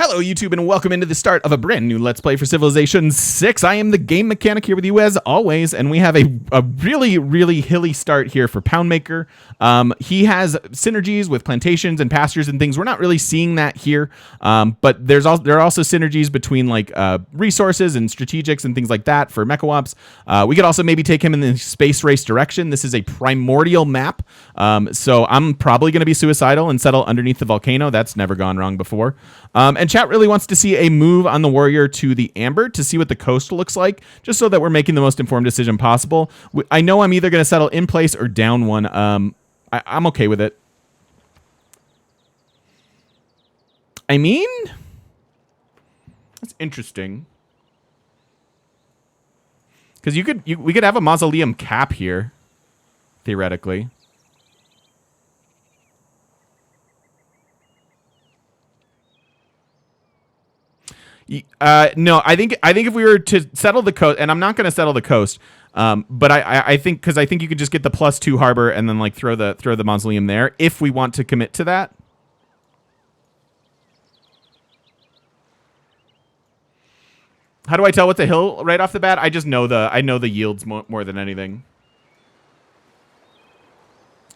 Hello YouTube and welcome into the start of a brand new Let's Play for Civilization 6. I am the Game Mechanic here with you as always, and we have a really hilly start here for Poundmaker. He has synergies with plantations and pastures and things. We're not really seeing that here, but there are also synergies between like resources and strategics and things like that for Mecha-Wops. We could also maybe take him in the space race direction. This is a Primordial map, so I'm probably going to be suicidal and settle underneath the volcano. That's never gone wrong before. And chat really wants to see a move on the warrior to the amber to see what the coast looks like, just so that we're making the most informed decision possible. I know I'm either going to settle in place or down one. I'm okay with it. I mean, that's interesting. Because we could have a mausoleum cap here, theoretically. No, I think if we were to settle the coast, and I'm not going to settle the coast, but I think because I think you could just get the +2 harbor and then like throw the mausoleum there if we want to commit to that. How do I tell what's a hill right off the bat? I just know I know the yields more than anything.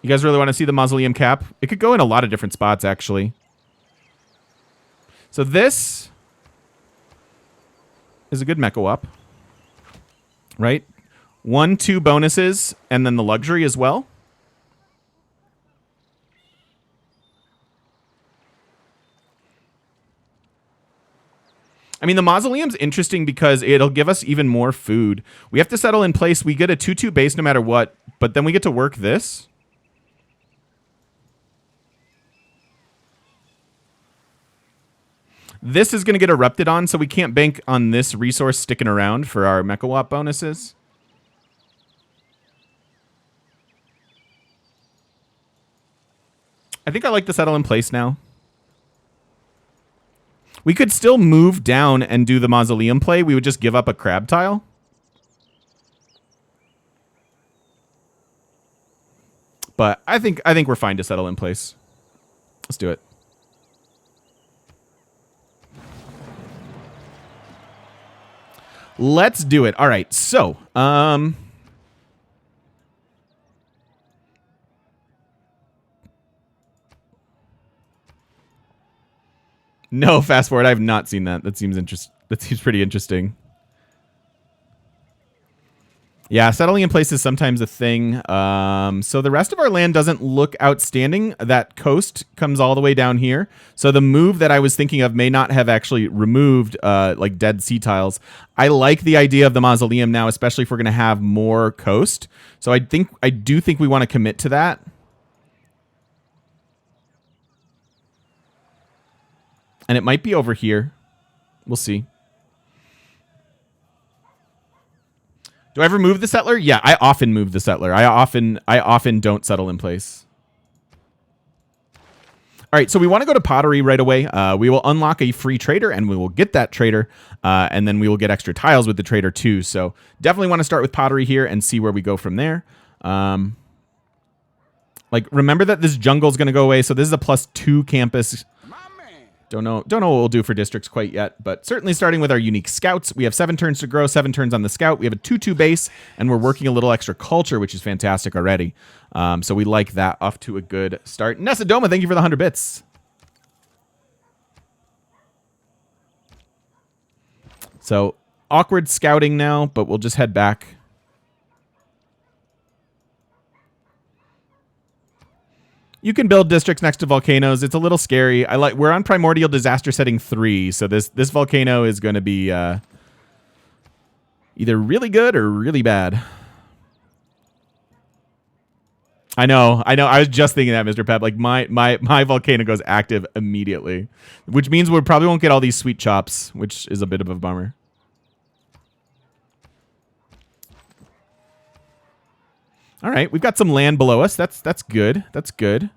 You guys really want to see the mausoleum cap? It could go in a lot of different spots actually. So this is a good Mecha-Wop, right? 1, 2 bonuses, and then the luxury as well. I mean, the mausoleum's interesting because it'll give us even more food. We have to settle in place. We get a 2-2 base no matter what, but then we get to work this. This is going to get erupted on, so we can't bank on this resource sticking around for our Mecha-Wop bonuses. I think I like to settle in place now. We could still move down and do the mausoleum play. We would just give up a crab tile. But I think we're fine to settle in place. Let's do it. Let's do it. All right. So, no, fast forward. I have not seen that. That seems pretty interesting. Yeah, settling in place is sometimes a thing. So the rest of our land doesn't look outstanding. That coast comes all the way down here. So the move that I was thinking of may not have actually removed like dead sea tiles. I like the idea of the mausoleum now, especially if we're going to have more coast. So I do think we want to commit to that. And it might be over here. We'll see. Do I ever move the settler? Yeah, I often move the settler. I often don't settle in place. All right, so we want to go to pottery right away. We will unlock a free trader, and we will get that trader, and then we will get extra tiles with the trader too. So definitely want to start with pottery here and see where we go from there. Like remember that this jungle is going to go away. So this is a +2 campus. Don't know what we'll do for districts quite yet, but certainly starting with our unique scouts. We have 7 turns to grow, 7 turns on the scout. We have a 2-2 base, and we're working a little extra culture, which is fantastic already. So we like that. Off to a good start. Nessadoma, thank you for the 100 bits. So awkward scouting now, but we'll just head back. You can build districts next to volcanoes. It's a little scary. We're on Primordial Disaster setting 3, so this volcano is going to be either really good or really bad. I know. I was just thinking that, Mr. Pep. Like my volcano goes active immediately, which means we probably won't get all these sweet chops, which is a bit of a bummer. All right, we've got some land below us. That's good. That's good.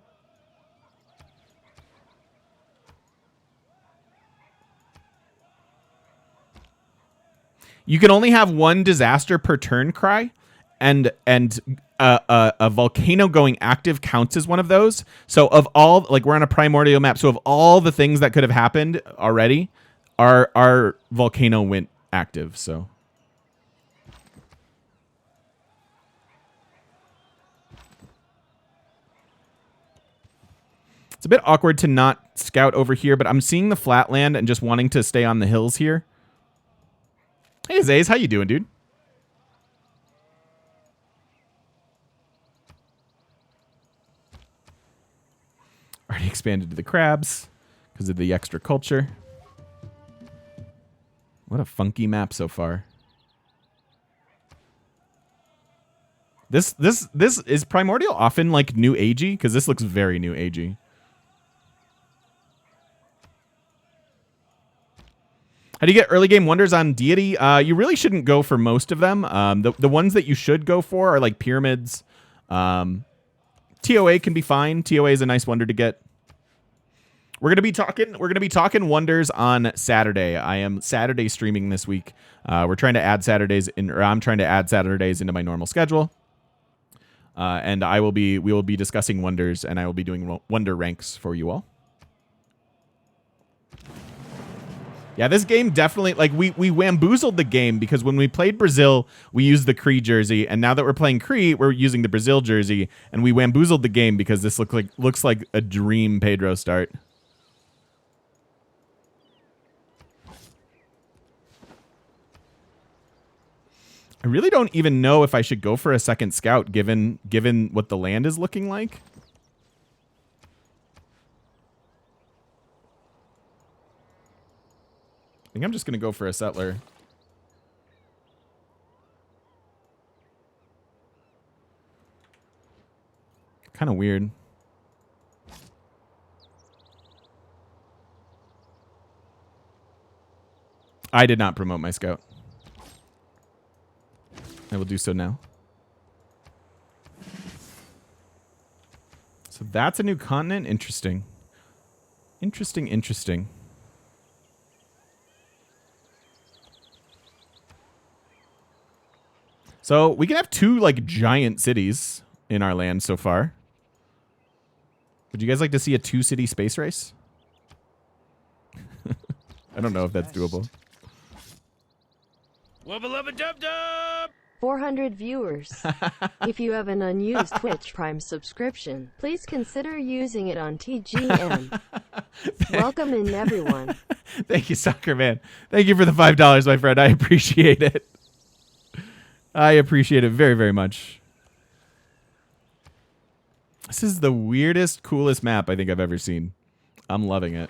You can only have 1 disaster per turn, Cry, a volcano going active counts as one of those. So of all, like, we're on a primordial map. So of all the things that could have happened already, our volcano went active. So it's a bit awkward to not scout over here, but I'm seeing the flatland and just wanting to stay on the hills here. Hey, Zays, how you doing, dude? Already expanded to the crabs because of the extra culture. What a funky map so far. This is Primordial often like new agey, because this looks very new agey. How do you get early game wonders on deity? You really shouldn't go for most of them. The ones that you should go for are like pyramids. TOA can be fine. TOA is a nice wonder to get. We're gonna be talking wonders on Saturday. I am Saturday streaming this week. We're trying to add Saturdays in, or I'm trying to add Saturdays into my normal schedule. And we will be discussing wonders, and I will be doing wonder ranks for you all. Yeah, this game definitely, like, we wamboozled the game, because when we played Brazil, we used the Cree jersey, and now that we're playing Cree, we're using the Brazil jersey, and we wamboozled the game because this looks like a dream Pedro start. I really don't even know if I should go for a second scout given what the land is looking like. I think I'm just going to go for a settler. Kind of weird. I did not promote my scout. I will do so now. So that's a new continent. Interesting. Interesting. So we can have 2 like giant cities in our land so far. Would you guys like to see a 2-city space race? I don't know if that's doable. Wubba lubba dub dub! 400 viewers. If you have an unused Twitch Prime subscription, please consider using it on TGM. Welcome in, everyone. Thank you, Soccer Man. Thank you for the $5, my friend. I appreciate it. I appreciate it very, very much. This is the weirdest, coolest map I think I've ever seen. I'm loving it.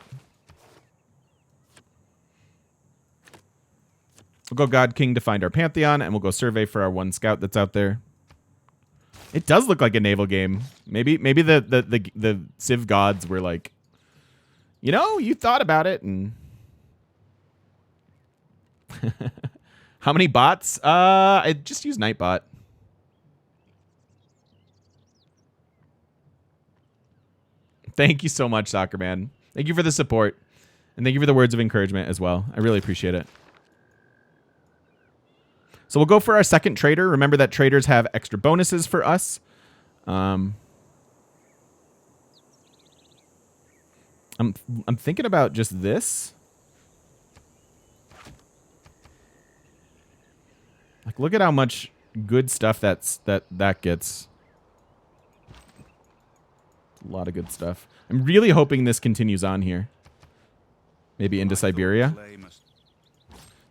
We'll go God King to find our pantheon, and we'll go survey for our 1 scout that's out there. It does look like a naval game. Maybe the Civ gods were like, you know, you thought about it, and how many bots? I just use Nightbot. Thank you so much, Soccer Man. Thank you for the support, and thank you for the words of encouragement as well. I really appreciate it. So we'll go for our second trader. Remember that traders have extra bonuses for us. I'm thinking about just this. Like, look at how much good stuff that gets. A lot of good stuff. I'm really hoping this continues on here. Maybe into Siberia.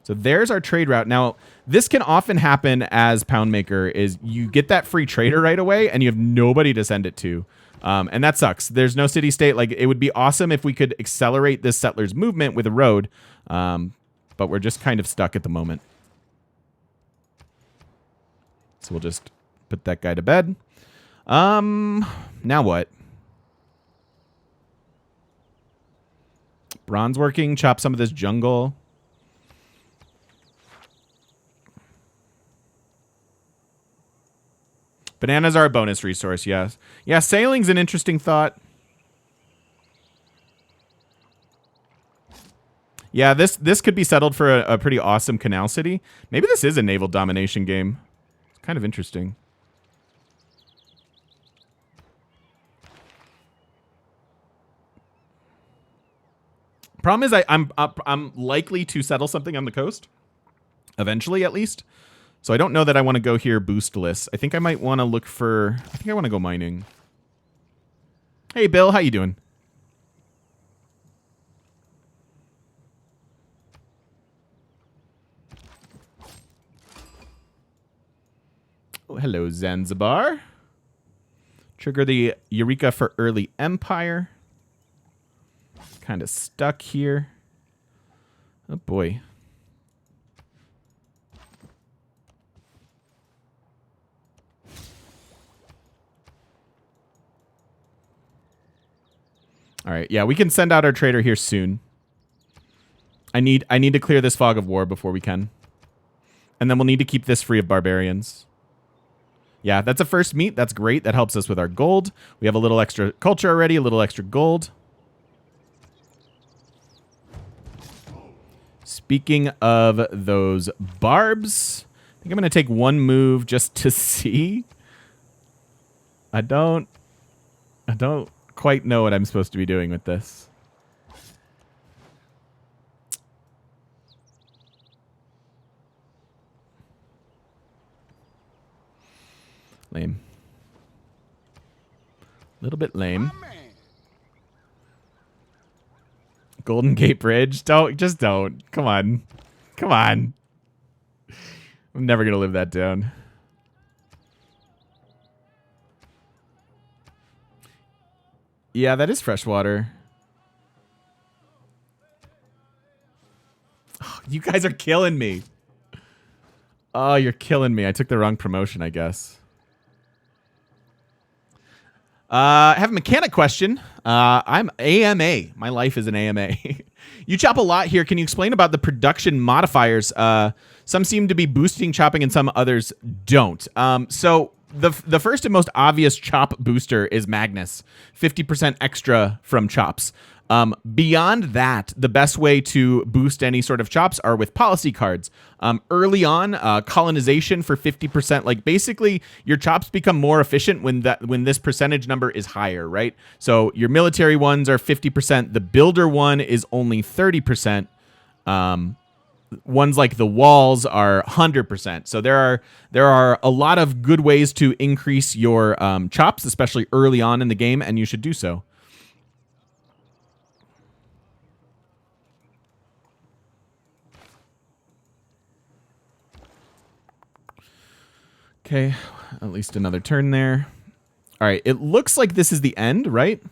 So there's our trade route. Now, this can often happen as Poundmaker, is you get that free trader right away and you have nobody to send it to. And that sucks. There's no city-state. Like, it would be awesome if we could accelerate this settler's movement with a road. But we're just kind of stuck at the moment. So we'll just put that guy to bed. Now what? Bronze working. Chop some of this jungle. Bananas are a bonus resource, yes. Yeah, sailing's an interesting thought. Yeah, this could be settled for a pretty awesome canal city. Maybe this is a naval domination game. Kind of interesting. Problem is, I'm likely to settle something on the coast, eventually at least. So I don't know that I want to go here boostless. I think I might want to look for. I think I want to go mining. Hey, Bill, how you doing? Oh, hello, Zanzibar. Trigger the Eureka for early Empire. Kind of stuck here. Oh, boy. All right, yeah, we can send out our trader here soon. I need to clear this fog of war before we can. And then we'll need to keep this free of barbarians. Yeah, that's a first meet. That's great. That helps us with our gold. We have a little extra culture already, a little extra gold. Speaking of those barbs, I think I'm going to take one move just to see. I don't quite know what I'm supposed to be doing with this. Lame. A little bit lame. Golden Gate Bridge. Just don't. Come on. Come on. I'm never going to live that down. Yeah, that is freshwater. Oh, you guys are killing me. Oh, you're killing me. I took the wrong promotion, I guess. I have a mechanic question. I'm AMA. My life is an AMA. You chop a lot here. Can you explain about the production modifiers? Some seem to be boosting chopping and some others don't. So the first and most obvious chop booster is Magnus. 50% extra from chops. Beyond that, the best way to boost any sort of chops are with policy cards. Early on, colonization for 50%. Like basically, your chops become more efficient when this percentage number is higher, right? So your military ones are 50%. The builder one is only 30%. Ones like the walls are 100%. So there are a lot of good ways to increase your chops, especially early on in the game, and you should do so. Okay, at least another turn there. All right, it looks like this is the end, right?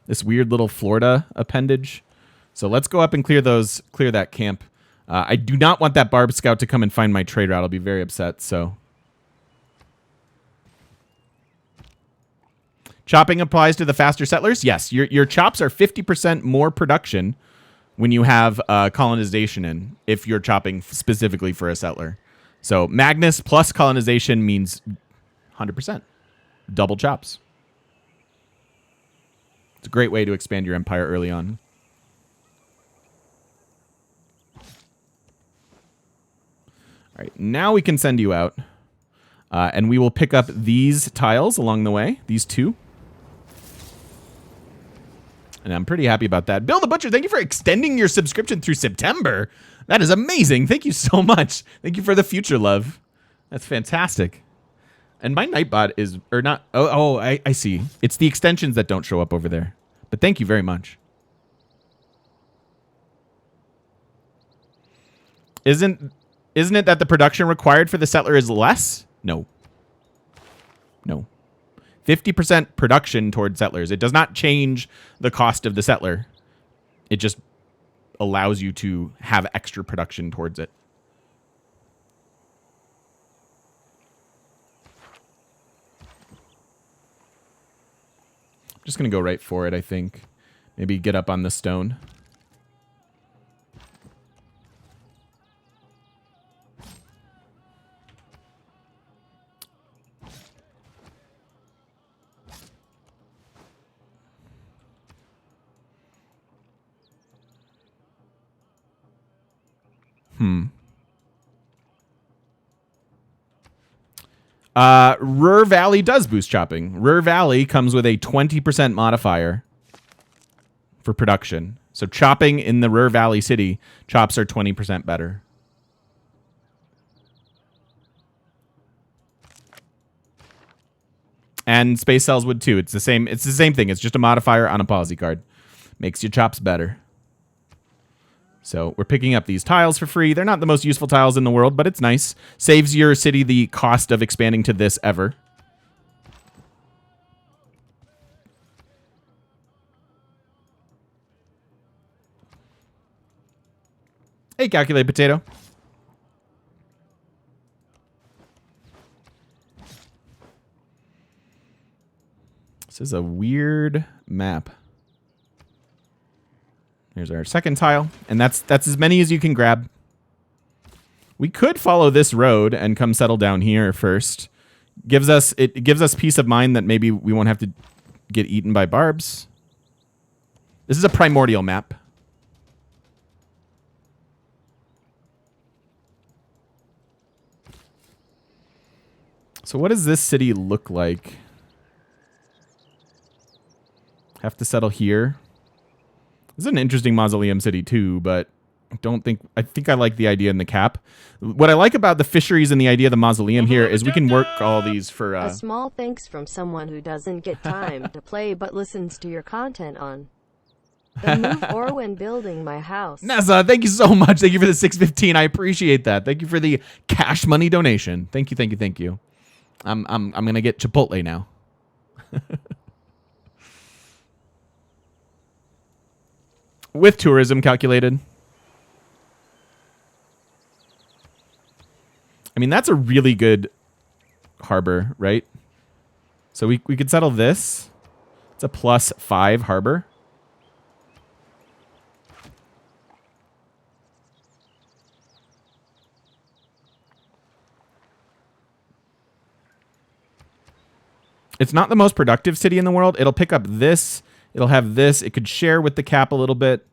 This weird little Florida appendage. So let's go up and clear that camp. I do not want that Barb Scout to come and find my trade route. I'll be very upset, so. Chopping applies to the faster settlers? Yes, your chops are 50% more production when you have colonization in, if you're chopping specifically for a settler. So Magnus plus colonization means 100%. Double chops. It's a great way to expand your empire early on. All right, now we can send you out. And we will pick up these tiles along the way, these two. And I'm pretty happy about that. Bill the Butcher, thank you for extending your subscription through September. That is amazing. Thank you so much. Thank you for the future love. That's fantastic. And my Nightbot is, or not, I see. It's the extensions that don't show up over there. But thank you very much. Isn't it that the production required for the settler is less? No. No. 50% production toward settlers. It does not change the cost of the settler. It just allows you to have extra production towards it. I'm just going to go right for it, I think. Maybe get up on the stone. Ruhr Valley does boost chopping. Ruhr Valley comes with a 20% modifier for production. So chopping in the Ruhr Valley city, chops are 20% better. And space cells would too. It's the same thing. It's just a modifier on a policy card. Makes your chops better. So we're picking up these tiles for free. They're not the most useful tiles in the world, but it's nice. Saves your city the cost of expanding to this ever. Hey, Calculate Potato. This is a weird map. Here's our second tile, and that's as many as you can grab. We could follow this road and come settle down here first. It gives us peace of mind that maybe we won't have to get eaten by barbs. This is a Primordial map. So what does this city look like? Have to settle here. This is an interesting mausoleum city too, but I think I like the idea in the cap. What I like about the fisheries and the idea of the mausoleum here is we can work all these for a small thanks from someone who doesn't get time to play but listens to your content on the move or when building my house. NASA, thank you so much. Thank you for the 615. I appreciate that. Thank you for the cash money donation. Thank you, thank you, thank you. I'm gonna get Chipotle now. With tourism calculated. I mean, that's a really good harbor, right? So we could settle this. It's a +5 harbor. It's not the most productive city in the world. It'll pick up this. It'll have this. It could share with the cap a little bit.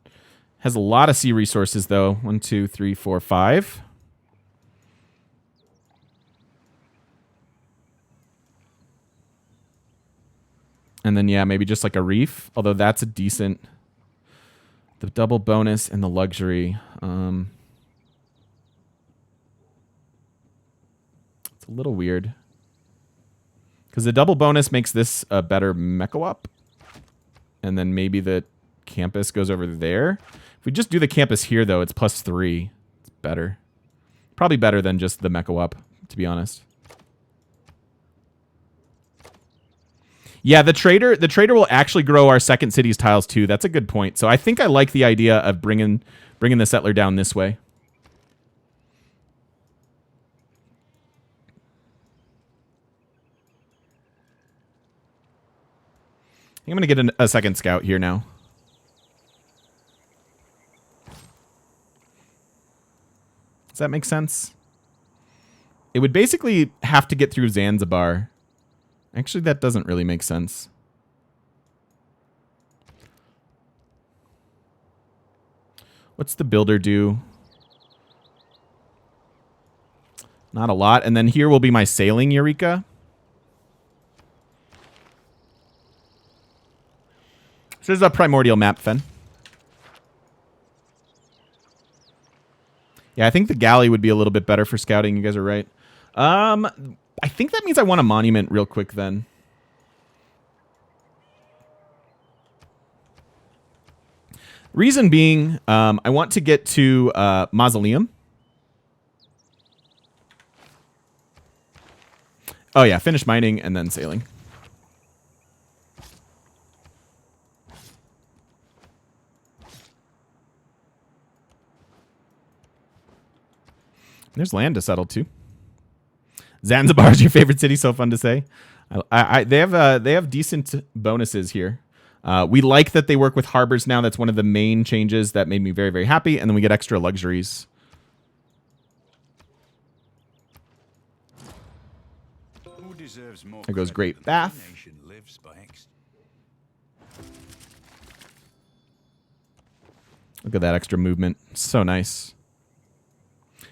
Has a lot of sea resources, though. 1, 2, 3, 4, 5. And then, yeah, maybe just like a reef. Although that's a decent... The double bonus and the luxury. It's a little weird. Because the double bonus makes this a better mecha-op. And then maybe the campus goes over there. If we just do the campus here, though, it's +3. It's better. Probably better than just the mecha-op, to be honest. Yeah, the trader will actually grow our second city's tiles, too. That's a good point. So I think I like the idea of bringing the settler down this way. I'm going to get a second scout here now. Does that make sense? It would basically have to get through Zanzibar. Actually, that doesn't really make sense. What's the builder do? Not a lot. And then here will be my sailing Eureka. This is a Primordial map, Fen. Yeah, I think the galley would be a little bit better for scouting. You guys are right. I think that means I want a monument real quick then. Reason being, I want to get to Mausoleum. Oh yeah, finish mining and then sailing. There's land to settle too. Zanzibar is your favorite city. So fun to say. They have decent bonuses here. We like that they work with harbors now. That's one of the main changes that made me very, very happy. And then we get extra luxuries. There goes Great Bath. Look at that extra movement. So nice.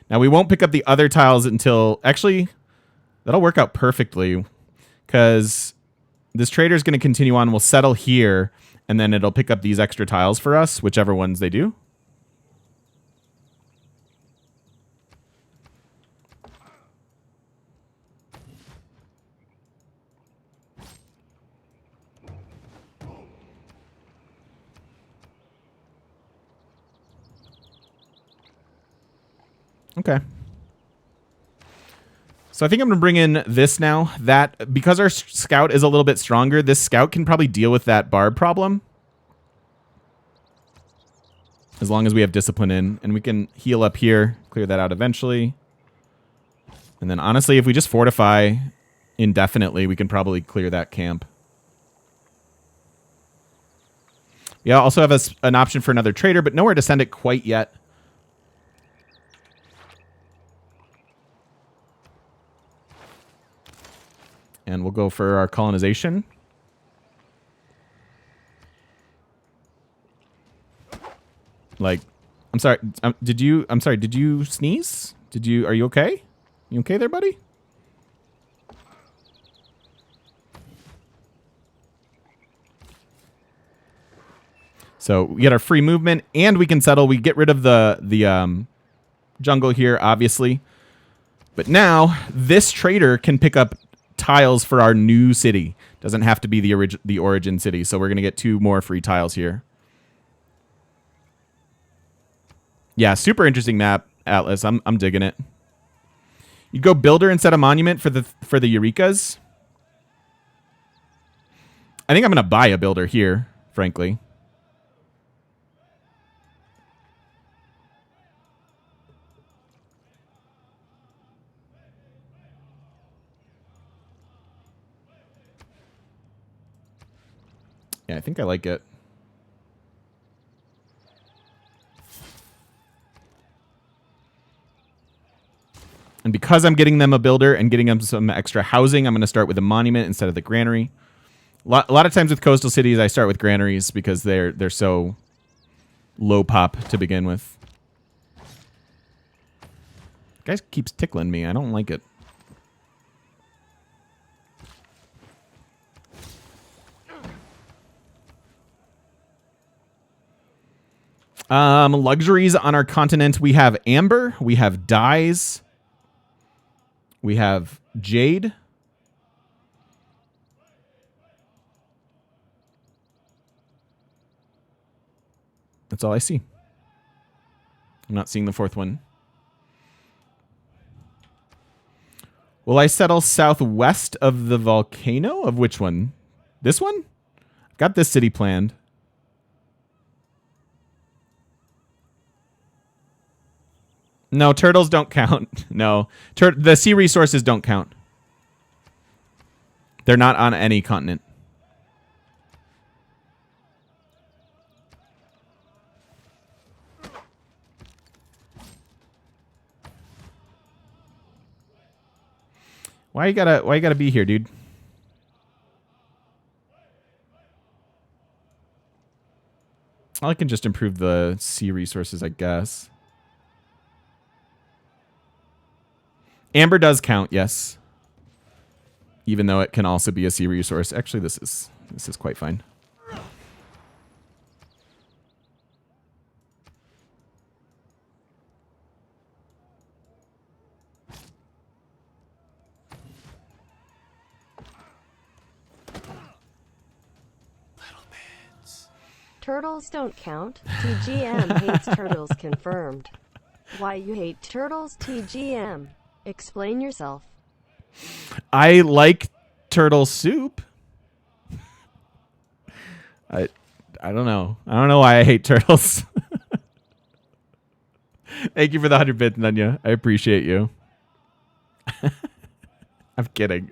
Now, we won't pick up the other tiles until... Actually, That'll work out perfectly because this trader is going to continue on. We'll settle here, and then it'll pick up these extra tiles for us, whichever ones they do. Okay. So I think I'm going to bring in this now. That, because our scout is a little bit stronger, this scout can probably deal with that barb problem. As long as we have discipline in. And we can heal up here, clear that out eventually. And then honestly, if we just fortify indefinitely, we can probably clear that camp. We also have an option for another trader, but nowhere to send it quite yet. And we'll go for our colonization. Like, I'm sorry. Did you sneeze? Are you okay? You okay there, buddy? So we get our free movement, and we can settle. We get rid of the jungle here, obviously. But now this trader can pick up tiles for our new city. Doesn't have to be the origin city. So we're gonna get 2 more free tiles here. Yeah, super interesting map, Atlas. I'm digging it. You go builder instead of monument for the Eurekas. I think I'm gonna buy a builder here, frankly. Yeah, I think I like it. And because I'm getting them a builder and getting them some extra housing, I'm going to start with a monument instead of the granary. A lot of times with coastal cities, I start with granaries because they're so low pop to begin with. Guy keeps tickling me. I don't like it. Luxuries on our continent. We have amber. We have dyes. We have jade. That's all I see. I'm not seeing the 4th one. Will I settle southwest of the volcano? Of which one? This one? I've got this city planned. No, turtles don't count. No. The sea resources don't count. They're not on any continent. Why you gotta be here, dude? I can just improve the sea resources, I guess. Amber does count, yes. Even though it can also be a sea resource. Actually, this is quite fine. Turtles don't count. TGM hates turtles confirmed. Why you hate turtles, TGM? Explain yourself. I like turtle soup. I don't know. I don't know why I hate turtles. Thank you for the 100 bits, Nanya. I appreciate you. I'm kidding.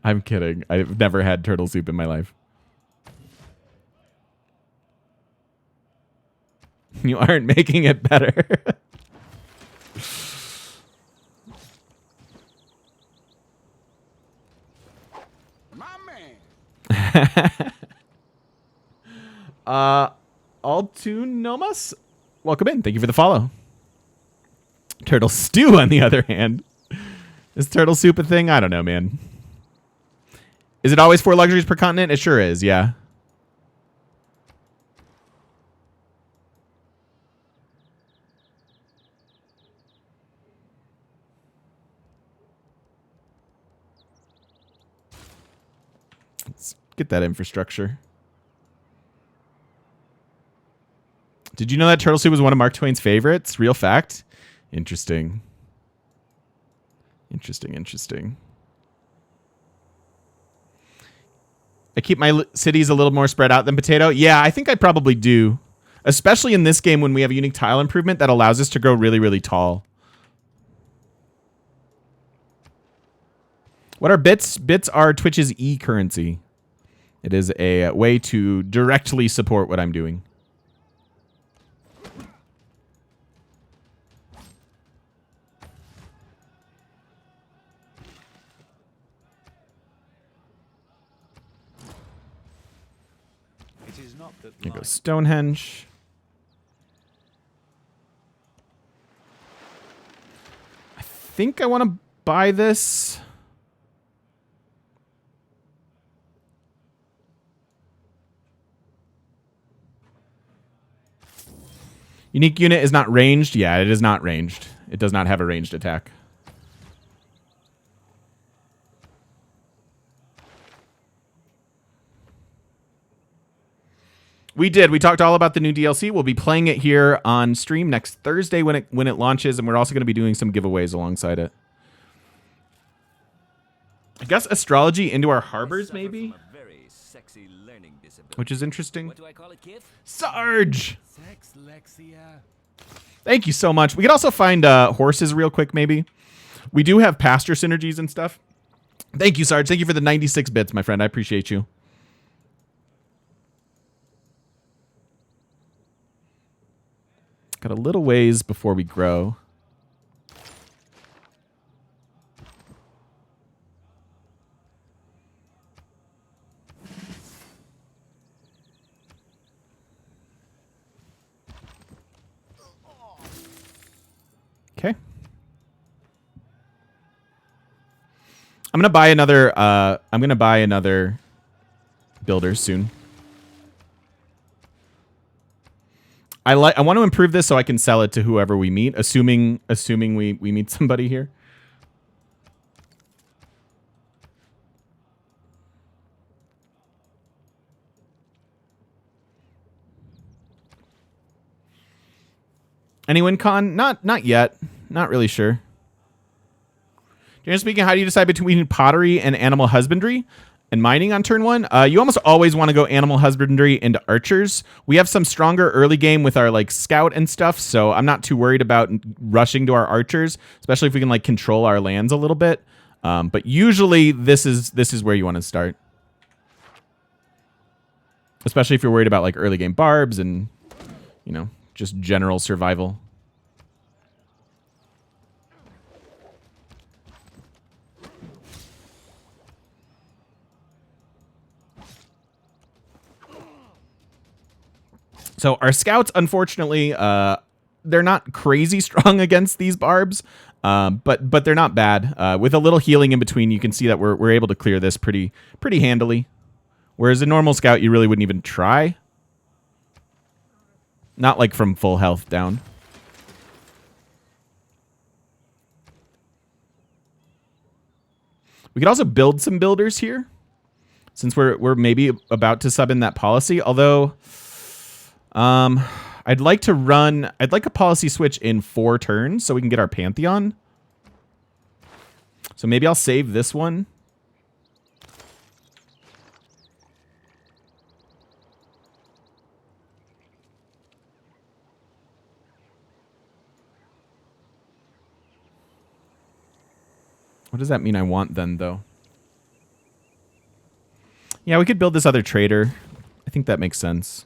I'm kidding. I've never had turtle soup in my life. You aren't making it better. Altunomas, welcome in. Thank you for the follow. Turtle Stew, on the other hand, Is turtle soup a thing? I don't know, man. Is it always 4 luxuries per continent? It sure is, yeah. Let's get that infrastructure. Did you know that turtle soup was one of Mark Twain's favorites? Real fact? Interesting. Interesting. I keep my cities a little more spread out than potato. Yeah, I think I probably do. Especially in this game when we have a unique tile improvement that allows us to grow really, really tall. What are bits? Bits are Twitch's e-currency. It is a way to directly support what I'm doing. Here goes Stonehenge. I think I want to buy this. Unique unit is not ranged. Yeah, it is not ranged. It does not have a ranged attack. We did. We talked all about the new DLC. We'll be playing it here on stream next Thursday when it launches, and we're also going to be doing some giveaways alongside it. I guess astrology into our harbors, maybe? Which is interesting. What do I call it, kid? Sarge! Thank you so much. We could also find horses real quick, maybe. We do have pasture synergies and stuff. Thank you, Sarge. Thank you for the 96 bits, my friend. I appreciate you. Got a little ways before we grow. Okay. I'm gonna buy another builder soon. I want to improve this so I can sell it to whoever we meet, assuming we meet somebody here. Anyone, Con? Not yet. Not really sure. Generally speaking, how do you decide between pottery and animal husbandry and mining on turn 1? You almost always want to go animal husbandry into archers. We have some stronger early game with our like scout and stuff, so I'm not too worried about rushing to our archers, especially if we can like control our lands a little bit. But usually this is where you want to start, especially if you're worried about like early game barbs and just general survival. So our scouts, unfortunately, they're not crazy strong against these barbs, but they're not bad. With a little healing in between, you can see that we're able to clear this pretty handily. Whereas a normal scout, you really wouldn't even try. Not like from full health down. We could also build some builders here, since we're maybe about to sub in that policy. Although, I'd like a policy switch in 4 turns so we can get our pantheon. So maybe I'll save this one. What does that mean I want then, though? Yeah, we could build this other trader. I think that makes sense.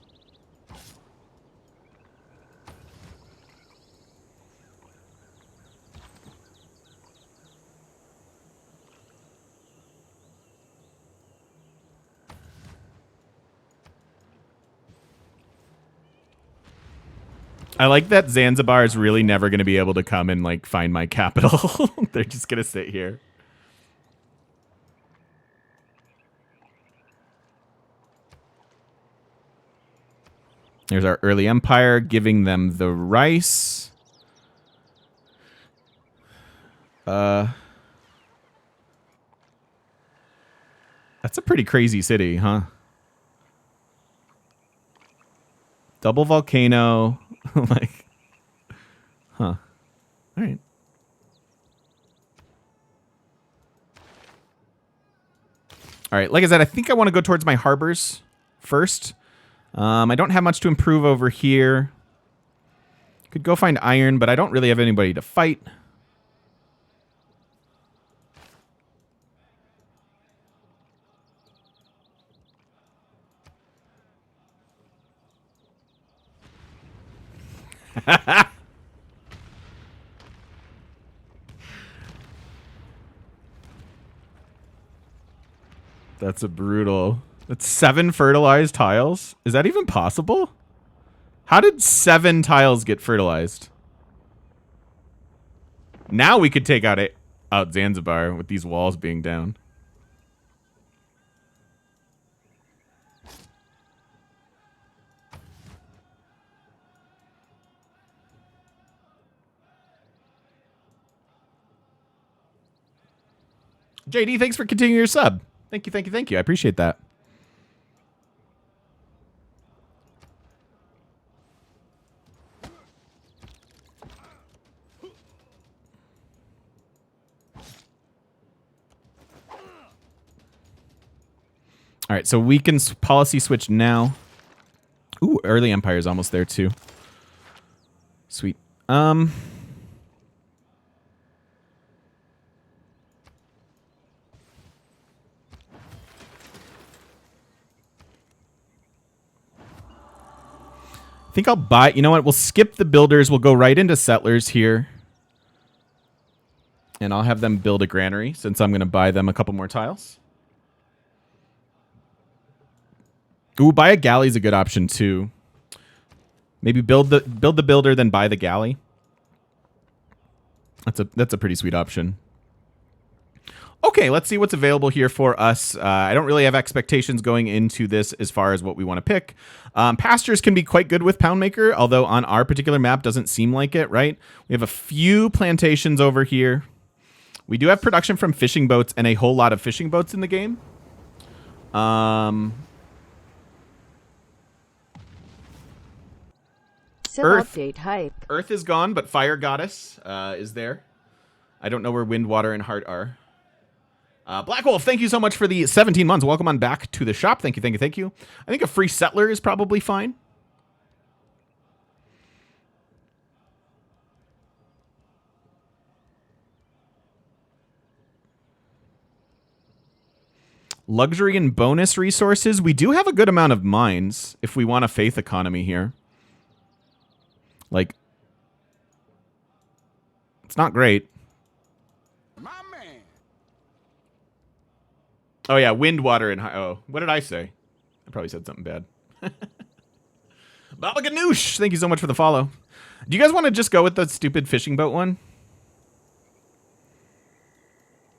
I like that Zanzibar is really never going to be able to come and like find my capital. They're just going to sit here. There's our early empire giving them the rice. That's a pretty crazy city, huh? Double volcano. Like, huh. All right. All right, like I said, I think I want to go towards my harbors first. I don't have much to improve over here. Could go find iron, but I don't really have anybody to fight. That's a brutal. That's 7 fertilized tiles. Is that even possible? How did 7 tiles get fertilized? Now we could take out Zanzibar with these walls being down. JD, thanks for continuing your sub. Thank you, thank you, thank you. I appreciate that. All right, so we can policy switch now. Ooh, early empire is almost there too. Sweet. I think I'll buy... You know what? We'll skip the builders. We'll go right into settlers here. And I'll have them build a granary since I'm going to buy them a couple more tiles. Ooh, buy a galley is a good option too. Maybe build the builder, then buy the galley. That's a pretty sweet option. Okay, let's see what's available here for us. I don't really have expectations going into this as far as what we want to pick. Pastures can be quite good with Poundmaker, although on our particular map doesn't seem like it, right? We have a few plantations over here. We do have production from fishing boats and a whole lot of fishing boats in the game. Earth update hype. Earth is gone, but Fire Goddess is there. I don't know where Wind, Water, and Heart are. Black Wolf, thank you so much for the 17 months. Welcome on back to the shop. Thank you, thank you, thank you. I think a free settler is probably fine. Luxury and bonus resources. We do have a good amount of mines if we want a faith economy here. Like, it's not great. Oh, yeah, wind, water, and... Oh, what did I say? I probably said something bad. Baba Ganoush, thank you so much for the follow. Do you guys want to just go with the stupid fishing boat one?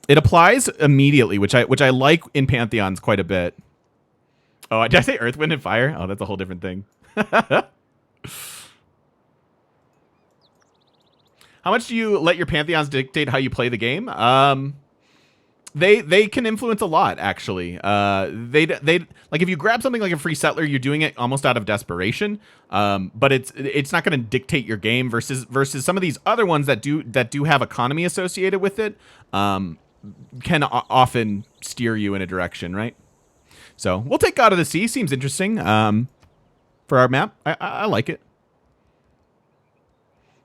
It applies immediately, which I like in Pantheons quite a bit. Oh, did I say Earth, Wind, and Fire? Oh, that's a whole different thing. How much do you let your Pantheons dictate how you play the game? They can influence a lot, actually. They like if you grab something like a free settler, you're doing it almost out of desperation. But it's not going to dictate your game versus some of these other ones that do have economy associated with it. Can often steer you in a direction, right? So we'll take God of the Sea. Seems interesting. For our map, I like it.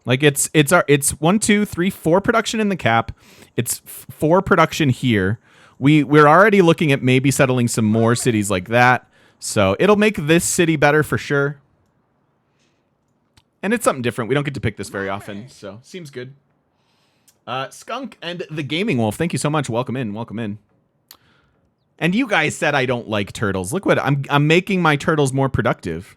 Like it's 1, 2, 3, 4 production in the cap. It's 4 production here. We're already looking at maybe settling some more cities like that. So it'll make this city better for sure. And it's something different. We don't get to pick this very often, so seems good. Skunk and the Gaming Wolf, thank you so much. Welcome in, welcome in. And you guys said I don't like turtles. Look what I'm making my turtles more productive.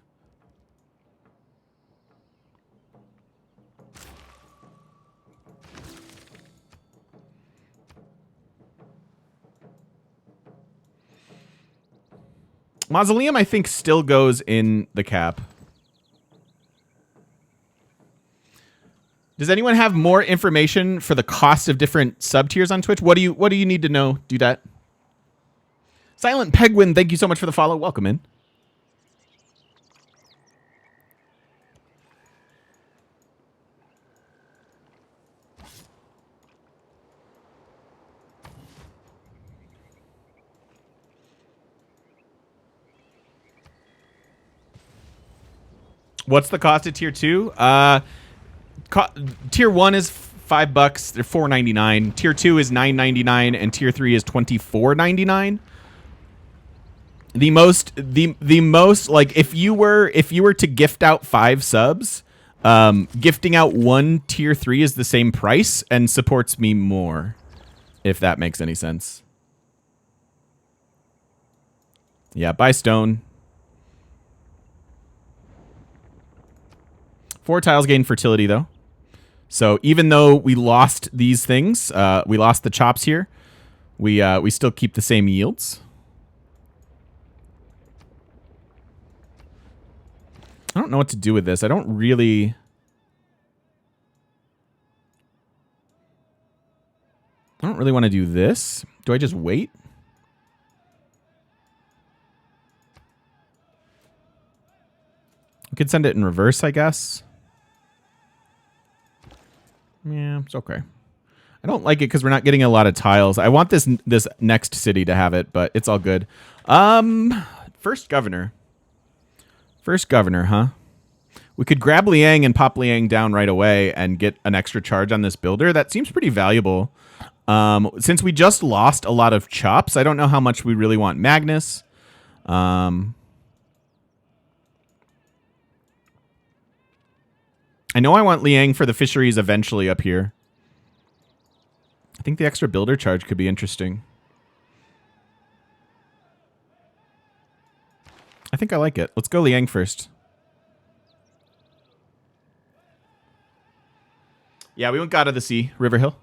Mausoleum, I think, still goes in the cap. Does anyone have more information for the cost of different sub tiers on Twitch? What do you need to know? Do that. Silent Penguin, thank you so much for the follow. Welcome in. What's the cost of tier 2? Tier 1 is $5. They're $4.99. Tier 2 is $9.99 and tier 3 is $24.99. The most like if you were to gift out 5 subs, gifting out 1 tier 3 is the same price and supports me more, if that makes any sense. Yeah, buy stone. 4 tiles gain fertility though. So even though we lost these things, we lost the chops here, we still keep the same yields. I don't know what to do with this. I don't really... want to do this. Do I just wait? We could send it in reverse, I guess. Yeah, it's okay. I don't like it because we're not getting a lot of tiles. I want this next city to have it, but it's all good. First governor. First governor, huh? We could grab Liang and pop Liang down right away and get an extra charge on this builder. That seems pretty valuable. Since we just lost a lot of chops, I don't know how much we really want Magnus. I know I want Liang for the fisheries eventually up here. I think the extra builder charge could be interesting. I think I like it. Let's go Liang first. Yeah, we went God of the Sea, River Hill.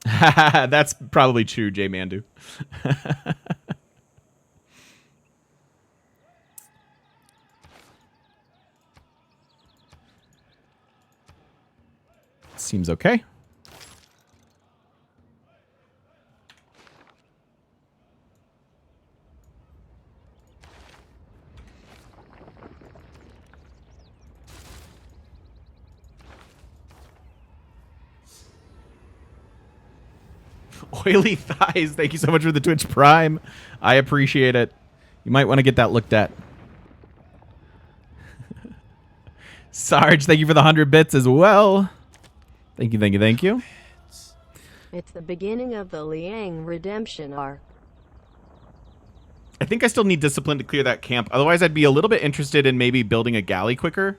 That's probably true, J Mandu. Seems okay. Oily thighs. Thank you so much for the Twitch Prime. I appreciate it. You might want to get that looked at. Sarge, thank you for the 100 bits as well. Thank you, thank you, thank you. It's the beginning of the Liang redemption arc. I think I still need discipline to clear that camp. Otherwise, I'd be a little bit interested in maybe building a galley quicker.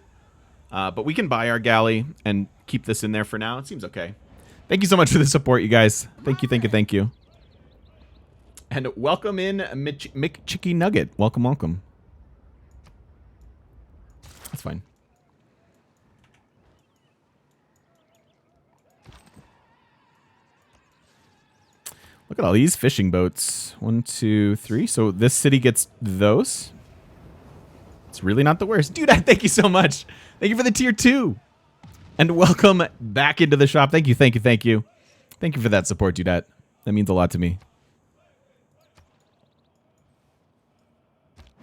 But we can buy our galley and keep this in there for now. It seems okay. Thank you so much for the support, you guys. Thank you, thank you, thank you. And welcome in, Mick Chicky Nugget. Welcome, welcome. That's fine. Look at all these fishing boats. 1, 2, 3. So this city gets those. It's really not the worst. Dude, thank you so much. Thank you for the tier 2. And welcome back into the shop. Thank you, thank you, thank you. Thank you for that support, Dudette. That means a lot to me.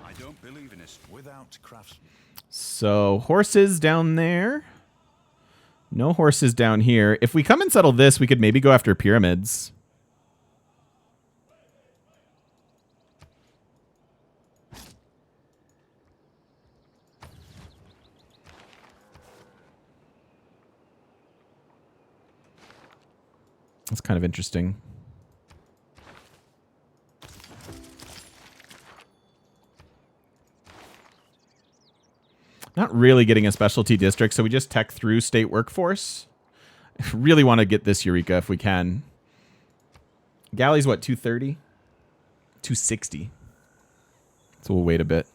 I don't believe in it without craftsmen. So, horses down there. No horses down here. If we come and settle this, we could maybe go after pyramids. That's kind of interesting. Not really getting a specialty district, so we just tech through state workforce. I really want to get this Eureka if we can. Galley's what, 230? 260. So we'll wait a bit.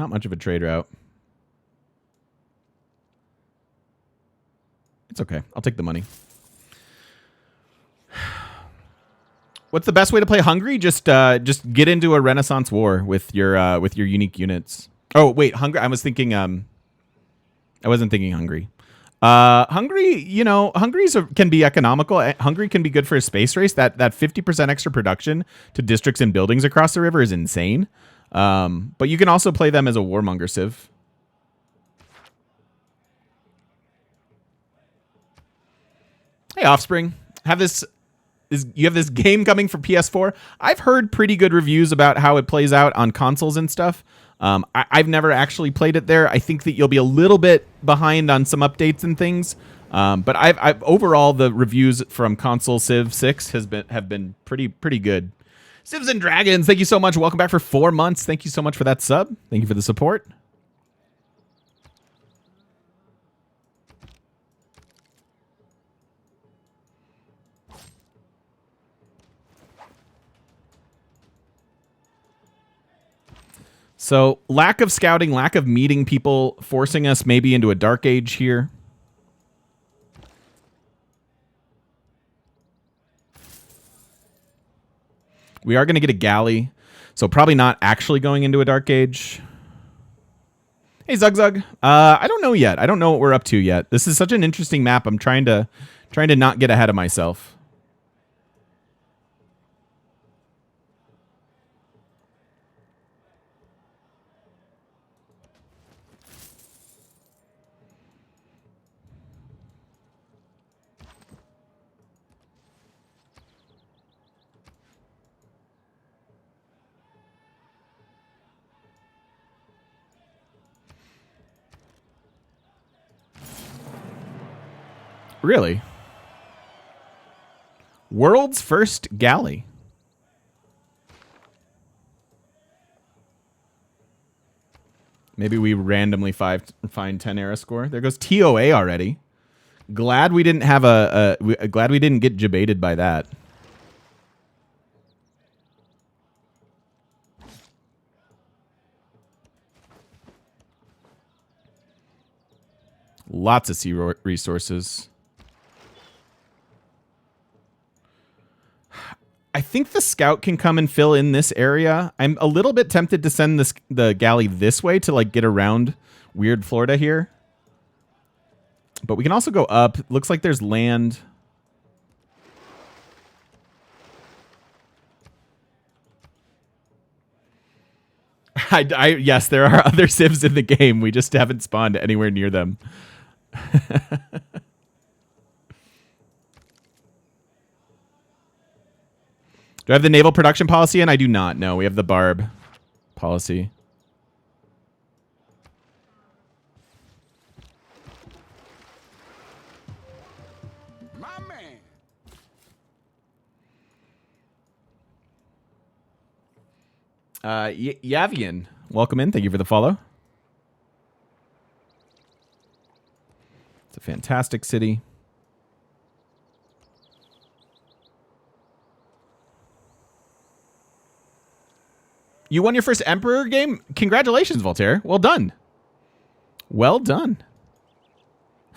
Not much of a trade route. It's okay. I'll take the money. What's the best way to play Hungary? Just get into a Renaissance war with your unique units. Oh wait, Hungary. I was thinking. I wasn't thinking Hungary. Hungary, you know, can be economical. Hungary can be good for a space race. That 50% extra production to districts and buildings across the river is insane. But you can also play them as a warmonger civ. Hey, Offspring, you have this game coming for PS4. I've heard pretty good reviews about how it plays out on consoles and stuff. I've never actually played it there. I think that you'll be a little bit behind on some updates and things. But I've overall the reviews from console Civ 6 have been pretty good. Civs and Dragons, thank you so much. Welcome back for 4 months. Thank you so much for that sub. Thank you for the support. So lack of scouting, lack of meeting people, forcing us maybe into a dark age here. We are going to get a galley, so probably not actually going into a dark age. Hey, Zugzug. I don't know yet. I don't know what we're up to yet. This is such an interesting map. I'm trying to not get ahead of myself. Really? World's first galley. Maybe we randomly find 10 era score. There goes TOA already. Glad we didn't have glad we didn't get debated by that. Lots of sea resources. I think the scout can come and fill in this area. I'm a little bit tempted to send the galley this way to like get around weird Florida here. But we can also go up. Looks like there's land. Yes, there are other civs in the game. We just haven't spawned anywhere near them. Do I have the naval production policy? And I do not. No, we have the barb policy. My man. Yavian, welcome in. Thank you for the follow. It's a fantastic city. You won your first Emperor game? Congratulations, Voltaire. Well done. Well done.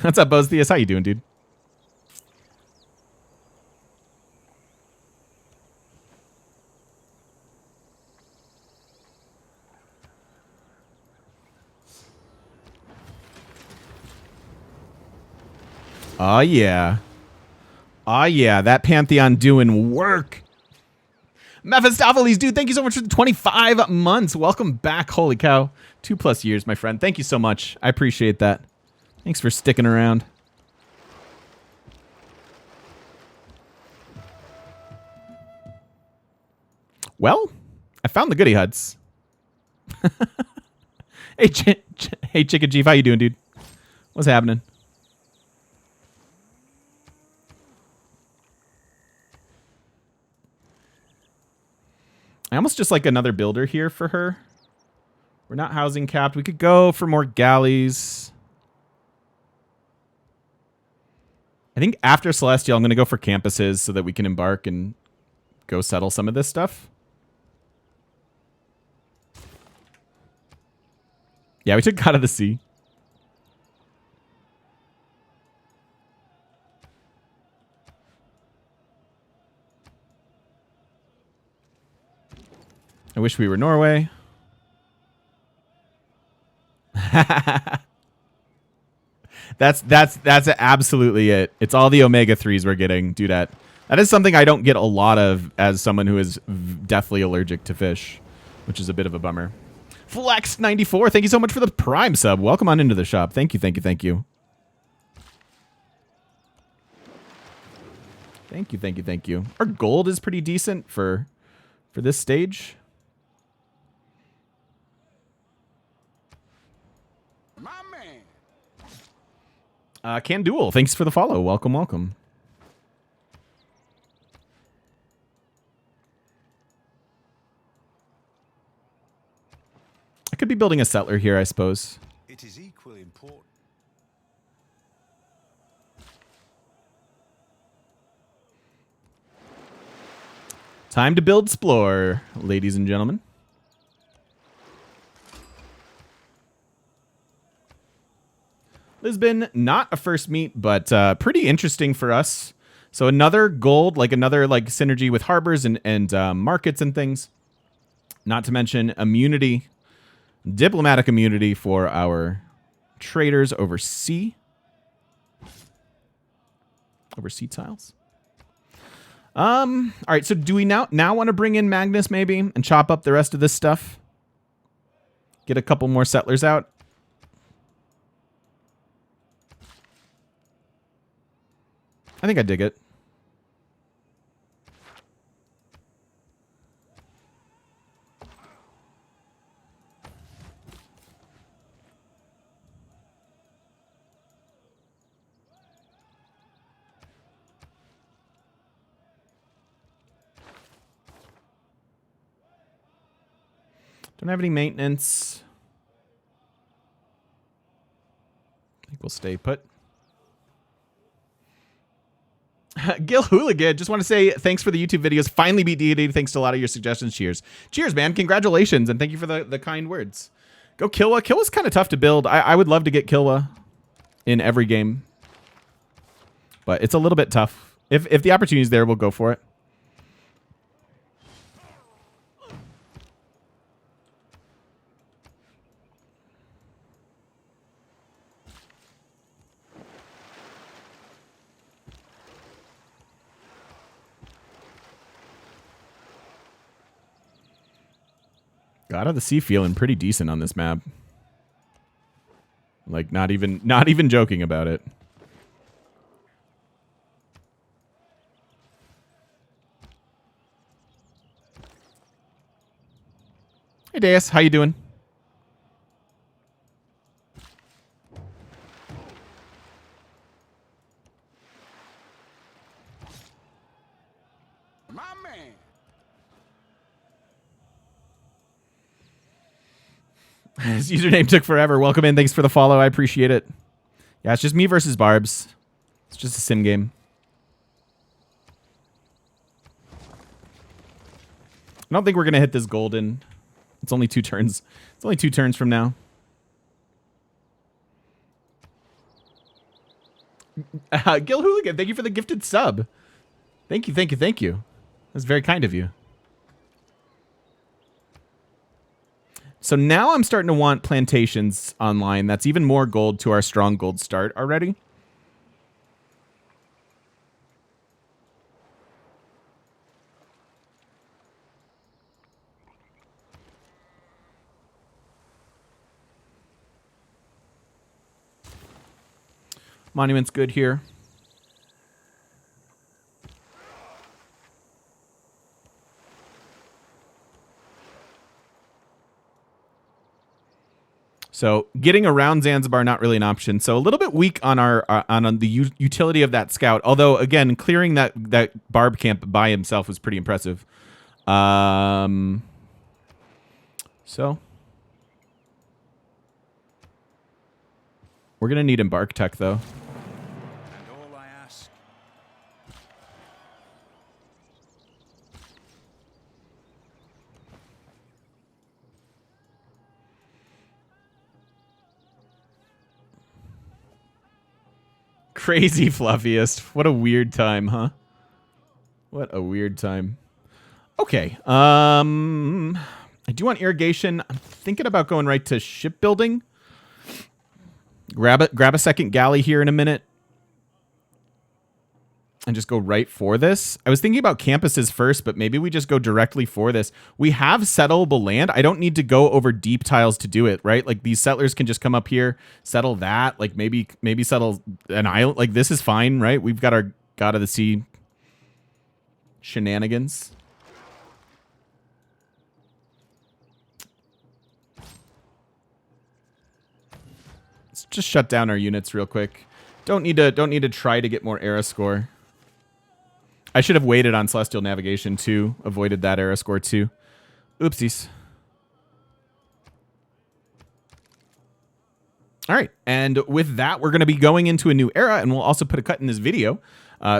What's up, Boztheus? How you doing, dude? Oh, yeah. Oh, yeah. That Pantheon doing work. Mephistopheles, dude, thank you so much for the 25 months. Welcome back. Holy cow. 2+ years, my friend. Thank you so much. I appreciate that. Thanks for sticking around. Well, I found the goodie huts. Hey, Chicken Chief, how you doing, dude? What's happening? I almost just like another builder here for her. We're not housing capped. We could go for more galleys. I think after Celestial, I'm going to go for campuses so that we can embark and go settle some of this stuff. Yeah, we took God of the Sea. I wish we were Norway. That's absolutely it. It's all the omega-3s we're getting, Dudette. That is something I don't get a lot of as someone who is deathly allergic to fish, which is a bit of a bummer. Flex94, thank you so much for the Prime sub. Welcome on into the shop. Thank you, thank you, thank you. Thank you, thank you, thank you. Our gold is pretty decent for this stage. My man. Can Duel, thanks for the follow. Welcome, welcome. I could be building a settler here, I suppose. It is equally important. Time to build Splore, ladies and gentlemen. Lisbon, not a first meet, but pretty interesting for us. So another gold, like another like synergy with harbors and markets and things. Not to mention immunity, diplomatic immunity for our traders over sea tiles. All right, so do we now want to bring in Magnus maybe and chop up the rest of this stuff? Get a couple more settlers out. I think I dig it. Don't have any maintenance. I think we'll stay put. Gil Hooligan, just want to say thanks for the YouTube videos. Finally beat Deity thanks to a lot of your suggestions. Cheers. Cheers, man. Congratulations, and thank you for the kind words. Go Kilwa. Kilwa's kind of tough to build. I would love to get Kilwa in every game, but it's a little bit tough. If the opportunity's there, we'll go for it. God of the Sea feeling pretty decent on this map. Like not even joking about it. Hey Deus, how you doing? My man. His username took forever. Welcome in. Thanks for the follow. I appreciate it. Yeah, it's just me versus Barbs. It's just a sim game. I don't think we're going to hit this golden. It's only 2 turns. It's only 2 turns from now. Gil Hooligan, thank you for the gifted sub. Thank you, thank you, thank you. That's very kind of you. So now I'm starting to want plantations online. That's even more gold to our strong gold start already. Monument's good here. So getting around Zanzibar, not really an option. So a little bit weak on our on the utility of that scout. Although again, clearing that barb camp by himself was pretty impressive. So we're gonna need embark tech though. And all I ask. Crazy fluffiest. What a weird time, huh? What a weird time. Okay. I do want irrigation. I'm thinking about going right to shipbuilding. Grab a second galley here in a minute. And just go right for this. I was thinking about campuses first, but maybe we just go directly for this. We have settleable land. I don't need to go over deep tiles to do it, right? Like these settlers can just come up here, settle that. Like maybe settle an island. Like this is fine, right? We've got our God of the Sea shenanigans. Let's just shut down our units real quick. Don't need to try to get more era score. I should have waited on Celestial Navigation too. Avoided that era score too. Oopsies. All right, and with that, we're going to be going into a new era, and we'll also put a cut in this video.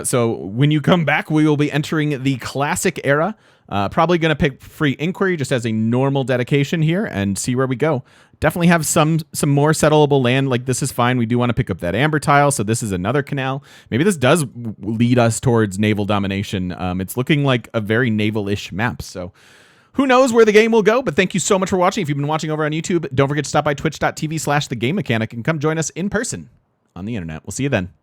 So when you come back, we will be entering the classic era. Probably going to pick free inquiry just as a normal dedication here and see where we go. Definitely have some more settleable land. Like this is fine. We do want to pick up that amber tile. So this is another canal. Maybe this does lead us towards naval domination. It's looking like a very naval-ish map. So who knows where the game will go, but thank you so much for watching. If you've been watching over on YouTube, don't forget to stop by twitch.tv/thegamemechanic and come join us in person on the internet. We'll see you then.